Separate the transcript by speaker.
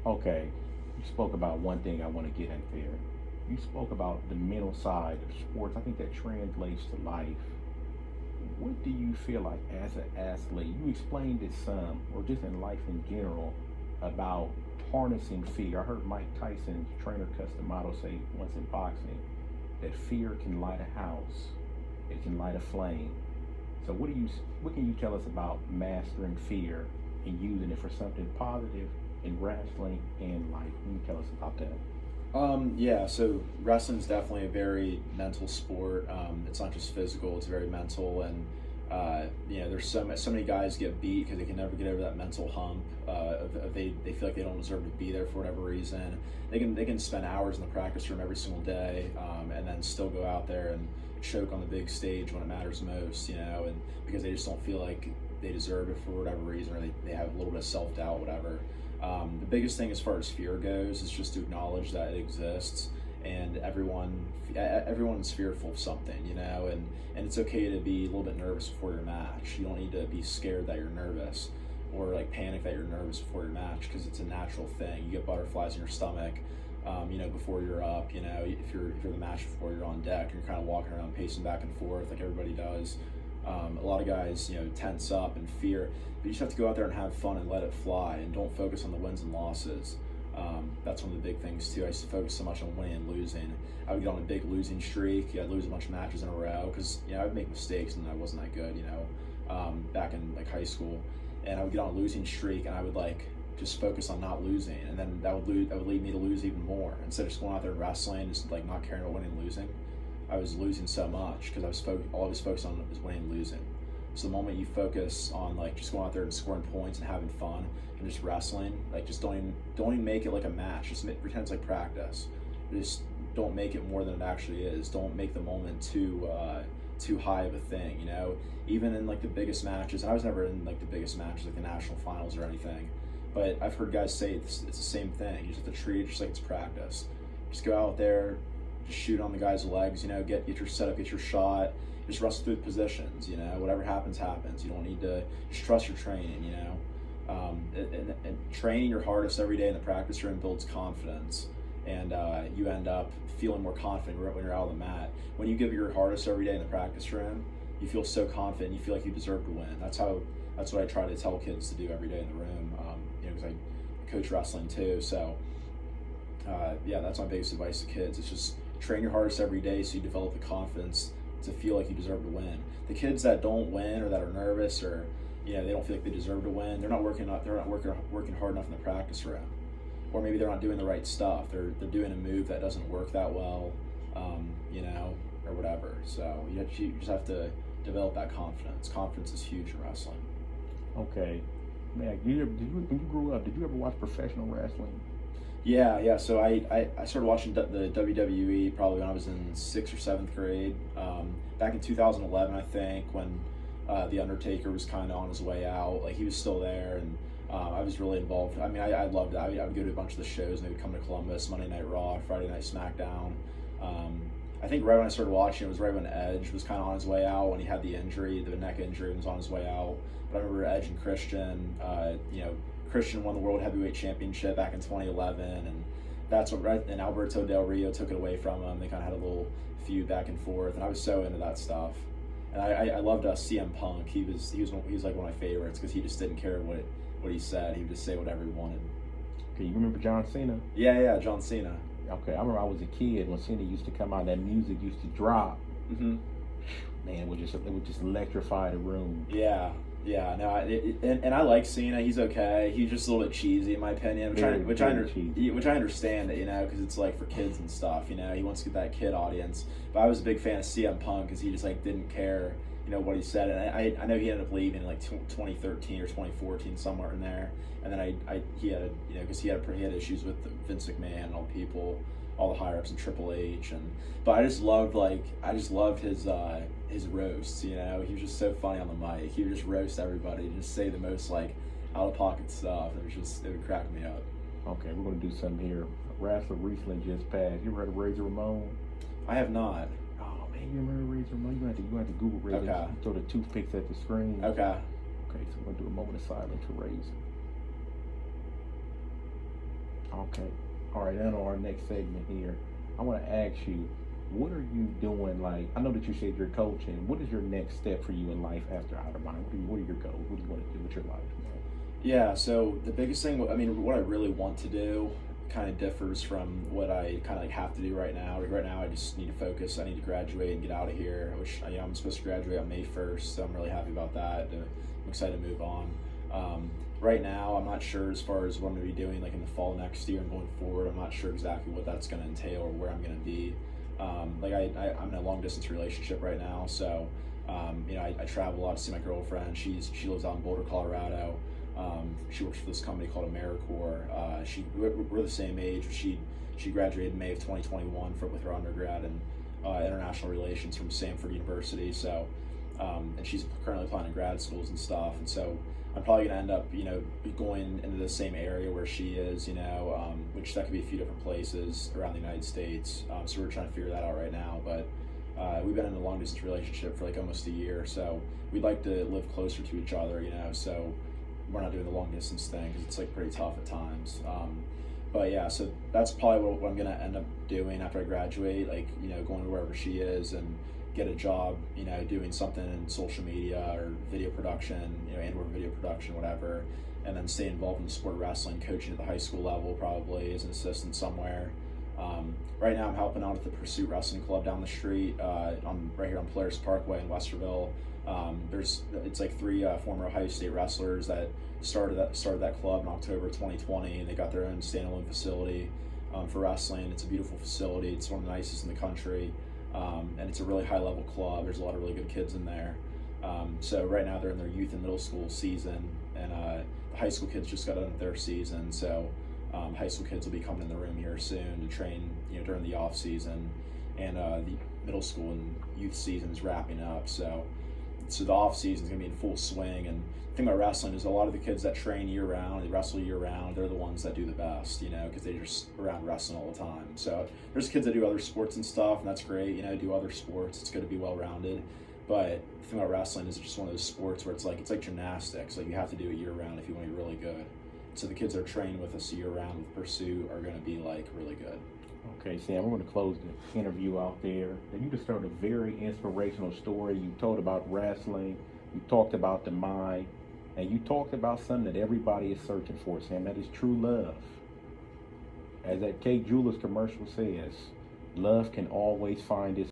Speaker 1: Okay, you spoke about one thing I want to get in there. You spoke about the mental side of sports. I think that translates to life. What do you feel like as an athlete? You explained it some, or just in life in general, about harnessing fear. I heard Mike Tyson's trainer custom motto say once in boxing that fear can light a house, it can light a flame. So what can you tell us about mastering fear and using it for something positive in wrestling and life? Can you tell us about that?
Speaker 2: Yeah, so wrestling's definitely a very mental sport. It's not just physical; it's very mental, and there's so many guys get beat because they can never get over that mental hump. They feel like they don't deserve to be there for whatever reason. They can spend hours in the practice room every single day, and then still go out there and choke on the big stage when it matters most. And because they just don't feel like they deserve it for whatever reason, or they have a little bit of self doubt, whatever. The biggest thing as far as fear goes is just to acknowledge that it exists, and everyone's fearful of something, and it's okay to be a little bit nervous before your match. You don't need to be scared that you're nervous or like panic that you're nervous before your match, because it's a natural thing. You get butterflies in your stomach, before you're up. If you're the match before you're on deck, and you're kind of walking around pacing back and forth like everybody does. A lot of guys, tense up and fear. But you just have to go out there and have fun and let it fly, and don't focus on the wins and losses. That's one of the big things too. I used to focus so much on winning and losing. I would get on a big losing streak. I'd lose a bunch of matches in a row because I'd make mistakes and I wasn't that good. Back in like high school, and I would get on a losing streak, and I would like just focus on not losing, and then that would lead me to lose even more. Instead of just going out there and wrestling, just like not caring about winning and losing, I was losing so much because all I was focused on was winning and losing. So the moment you focus on like just going out there and scoring points and having fun and just wrestling, like just don't even make it like a match. Just pretend it's like practice. Just don't make it more than it actually is. Don't make the moment too high of a thing. Even in like the biggest matches. And I was never in like the biggest matches, like the national finals or anything. But I've heard guys say it's the same thing. You just have to treat it just like it's practice. Just go out there, just shoot on the guy's legs, get your setup, get your shot, just wrestle through the positions, whatever happens, happens. You don't need to, just trust your training, and training your hardest every day in the practice room builds confidence, and you end up feeling more confident when you're out on the mat. When you give your hardest every day in the practice room, you feel so confident, you feel like you deserve to win. That's what I try to tell kids to do every day in the room, because I coach wrestling too, so that's my biggest advice to kids. It's just train your hardest every day so you develop the confidence to feel like you deserve to win. The kids that don't win or that are nervous or they don't feel like they deserve to win, they're not working hard enough in the practice room, or maybe they're not doing the right stuff. They're doing a move that doesn't work that well, or whatever. So you just have to develop that confidence. Confidence is huge in wrestling.
Speaker 1: Okay, man. When you grew up, did you ever watch professional wrestling?
Speaker 2: Yeah. So I started watching the WWE probably when I was in 6th or 7th grade. Back in 2011, I think, when the Undertaker was kind of on his way out. Like, he was still there, and I was really involved. I mean, I loved it. I would go to a bunch of the shows, and they would come to Columbus, Monday Night Raw, Friday Night SmackDown. I think right when I started watching, it was right when Edge was kind of on his way out, when he had the injury, the neck injury, and was on his way out. But I remember Edge and Christian, Christian won the World Heavyweight Championship back in 2011, and and Alberto Del Rio took it away from him. They kind of had a little feud back and forth, and I was so into that stuff. And I loved CM Punk. He was like one of my favorites because he just didn't care what he said. He would just say whatever he wanted.
Speaker 1: Okay, you remember John Cena?
Speaker 2: Yeah, John Cena.
Speaker 1: Okay, I remember I was a kid when Cena used to come out. That music used to drop.
Speaker 2: Mm-hmm.
Speaker 1: Man, it would just electrify the room.
Speaker 2: Yeah. No, and I like Cena. He's okay. He's just a little bit cheesy in my opinion, which I understand it, because it's like for kids and stuff. He wants to get that kid audience. But I was a big fan of CM Punk because he just like didn't care, what he said. And I know he ended up leaving in like 2013 or 2014, somewhere in there. And then he had because he had issues with Vince McMahon and all the people, all the higher ups in Triple H, but I just loved his roasts. He was just so funny on the mic. He would just roast everybody and just say the most like out of pocket stuff. It would crack me up.
Speaker 1: Okay, we're gonna do something here. Wrestler recently just passed. You ever heard of Razor Ramon?
Speaker 2: I have not.
Speaker 1: Oh man, you remember Razor Ramon? You have to Google Razor.
Speaker 2: Okay.
Speaker 1: Throw the toothpicks at the screen.
Speaker 2: Okay.
Speaker 1: Okay, so we're gonna do a moment of silence for Razor. Okay. All right, then on our next segment here, I want to ask you, what are you doing? Like, I know that you said you're coaching. What is your next step for you in life after Otterbein? What are your goals? What do you want to do with your life?
Speaker 2: Yeah, so the biggest thing, I mean, what I really want to do kind of differs from what I kind of like have to do right now. Right now, I just need to focus. I need to graduate and get out of here, which I'm supposed to graduate on May 1st, so I'm really happy about that. I'm excited to move on. Right now, I'm not sure as far as what I'm going to be doing like in the fall next year and going forward. I'm not sure exactly what that's going to entail or where I'm going to be. I'm in a long distance relationship right now, so I travel a lot to see my girlfriend. She lives out in Boulder, Colorado. She works for this company called AmeriCorps. We're the same age. She graduated in May of 2021 with her undergrad in international relations from Stanford University. So, and she's currently applying to grad schools and stuff. And so I'm probably going to end up, going into the same area where she is, which that could be a few different places around the United States. So we're trying to figure that out right now. But we've been in a long distance relationship for like almost a year. So we'd like to live closer to each other, so we're not doing the long distance thing because it's like pretty tough at times. But yeah, so that's probably what I'm going to end up doing after I graduate, like, going to wherever she is and get a job, doing something in social media or video production, and/or video production, whatever, and then stay involved in the sport of wrestling, coaching at the high school level, probably as an assistant somewhere. Right now I'm helping out at the Pursuit Wrestling Club down the street, right here on Polaris Parkway in Westerville. It's like three former Ohio State wrestlers that started that club in October 2020, and they got their own standalone facility for wrestling. It's a beautiful facility. It's one of the nicest in the country, and it's a really high level club. There's a lot of really good kids in there. So right now they're in their youth and middle school season, and the high school kids just got done with their season. So high school kids will be coming in the room here soon to train, during the off season, and the middle school and youth season is wrapping up. So the off season is going to be in full swing. And the thing about wrestling is a lot of the kids that train year round, they wrestle year round, they're the ones that do the best, because they're just around wrestling all the time. So there's kids that do other sports and stuff, and that's great, do other sports. It's good to be well rounded. But the thing about wrestling is it's just one of those sports where it's like gymnastics. Like, you have to do it year round if you want to be really good. So the kids that are trained with us year round with Pursuit are going to be like really good.
Speaker 1: Okay, Sam, we're going to close the interview out there. And you just told a very inspirational story. You told about wrestling, you talked about the mind, and you talked about something that everybody is searching for, Sam. That is true love. As that Kate Jewelers commercial says, love can always find its